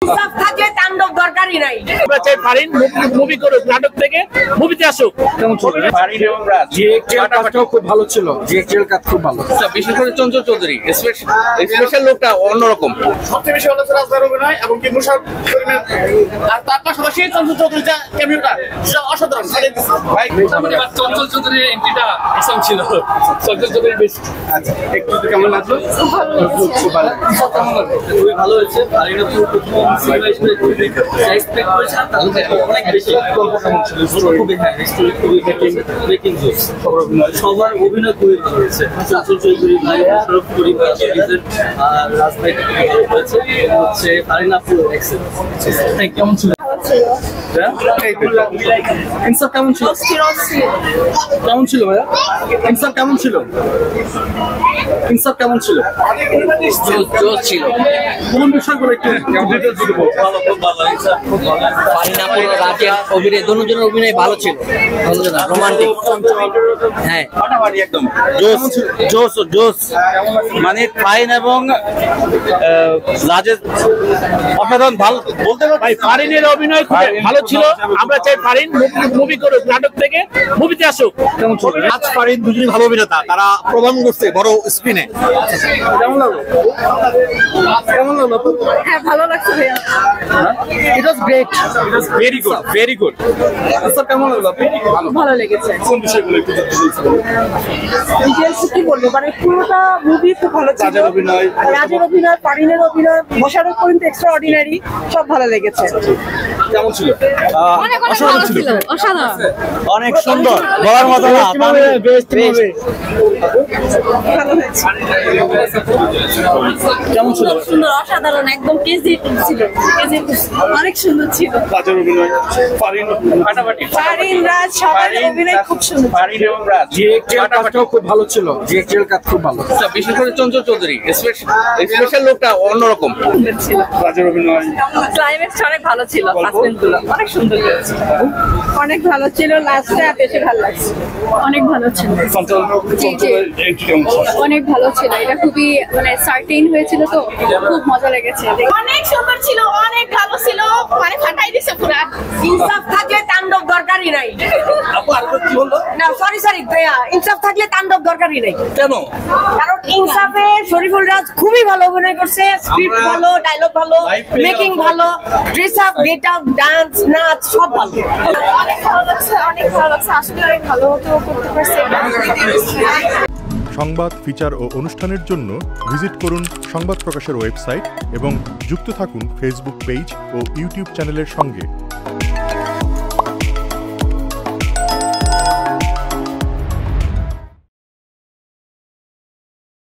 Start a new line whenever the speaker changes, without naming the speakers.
ইনসাফ থাকলে তাণ্ডব দরকারই নাই।
আমরা চাই ফারিন মুভি করুক, নাটক থেকে মুভিতে আসুক। কেমন ছিল ফারিন এবং রাজ? জিএক্সএল কাটটাও খুব ভালো ছিল, জিএক্সএল কাট খুব ভালো। বিশেষ করে চঞ্চল চৌধুরী স্পেশাল লোকটা অন্যরকম। সবচেয়ে বেশি ভালো ছিল রাজদার অভিনয় এবং কি মুশারফ করিমের, আর তার পাশাপাশি চঞ্চল চৌধুরীর যে ক্যামিওটা অসাধারণ। ভাই চঞ্চল চৌধুরীর এন্ট্রিটা অসাম ছিল, চঞ্চল চৌধুরীর বেস্ট। আচ্ছা, একটু কেমন লাগলো? খুব ভালো, খুবই ভালো হয়েছে। আর এটা তো প্রথম সিনেমা হিসেবে এক্সপেক্ট করেছিলাম তার থেকে অনেক বেশি। গল্প কেমন ছিল? খুবই স্টোরি খুবই মেকিং জোস। সবার অভিনয় খুবই ভালো হয়েছে। চঞ্চল চৌধুরী ভাই, মুশারফ করিম আর রাজ ভাই হয়েছে হচ্ছে ফারিন আপু এক্সেলেন্ট। কেমন ছিল? ইনসাফ কেমন ছিল? কেমন ছিল ভাইয়া? ইনসাফ কেমন ছিল? ইনসাফ কেমন ছিল? জোস ছিল। কোন বিষয়গুলো একটু ডিটেইলস দিতে বলবো। ফারিন আপু রাজের অভিনয়, দুজনের অভিনয় ভালো ছিল, রোমান্টিক। হ্যাঁ, ফাটাফাটি একদম জোস জোস জোস। মানে ফারিন এবং রাজের অসাধারণ ভালো বলতে পারি। ভাই ফারিনের অভিনয় খুব ভালো ছিল। আমরা চাই ফারিন মুভি করুক, নাটক থেকে মুভিতে আসুক। কেমন ছিল? রাজ ফারিন দুজনই ভালো অভিনেতা, তারা প্রমাণ করছে বড় স্ক্রিনে। কেমন লাগলো? কেমন লাগলো?
হ্যাঁ, ভালো লাগছে ভাইয়া।
It was great, it was very good, very good. Sir কেমন লাগলো?
ভালো লেগেছে।
কোন বিষয়গুলো একটু
ডিটেইলস কি বলবো, মানে পুরোটা মুভি খুব ভালো ছিল। রাজের অভিনয়, ফারিনের অভিনয়, মোশাররফ করিম এক্সট্রা অর্ডিনারি, সব ভালো লেগেছে।
কেমন ছিল?
অসাধারণ ছিল, অসাধারণ,
অনেক সুন্দর, বলার মতো না। Best movie.
ভালো হয়েছে।
কেমন ছিল?
সুন্দর, অসাধারণ, একদম কেজি ছিল, কেজি অনেক সুন্দর ছিল।
রাজের অভিনয়, ফারিন ফাটাফাটি।
ফারিন রাজ সবার অভিনয় খুব সুন্দর।
ফারিন এবং রাজ জিএক্সএল কাটটাও খুব ভালো ছিল, জিএক্সএল কাট খুব ভালো। বিশেষ করে চঞ্চল চৌধুরী স্পেশাল লোকটা অন্যরকম। রাজের অভিনয়,
ক্লাইম্যাক্স অনেক ভালো ছিল, সাসপেন্স গুলো অনেক সুন্দর হয়েছে, অনেক ভালো ছিল। লাস্টটা বেশি ভালো লাগছে, অনেক ভালো ছিল। অনেক ভালো ছিল, এটা খুবই মানে সার্টেন হয়েছিল, তো খুব মজা লেগেছে। অনেক সুন্দর ছিল, অনেক ভালো ছিল, মানে ফাটাই দিছে পুরা। ইনসাফ থাকলে তাণ্ডব দরকারই নাই। না সরি ইনসাফ থাকলে তাণ্ডব দরকারই নাই।
কেন?
কারণ ইনসাফে শরীফুল রাজ খুবই ভালো অভিনয় করছে, স্ক্রিপ্ট ভালো, ডায়লগ ভালো, মেকিং ভালো, dress up, get up, dance, নাচ সব ভালো। অনেক ভালো লাগছে, অনেক ভালো লাগছে। আসলে অনেক ভালো হতো করতে পারছে।
সংবাদ, ফিচার ও অনুষ্ঠানের জন্য ভিজিট করুন সংবাদ প্রকাশের ওয়েবসাইট এবং যুক্ত থাকুন ফেসবুক পেজ ও ইউটিউব চ্যানেলের সঙ্গে।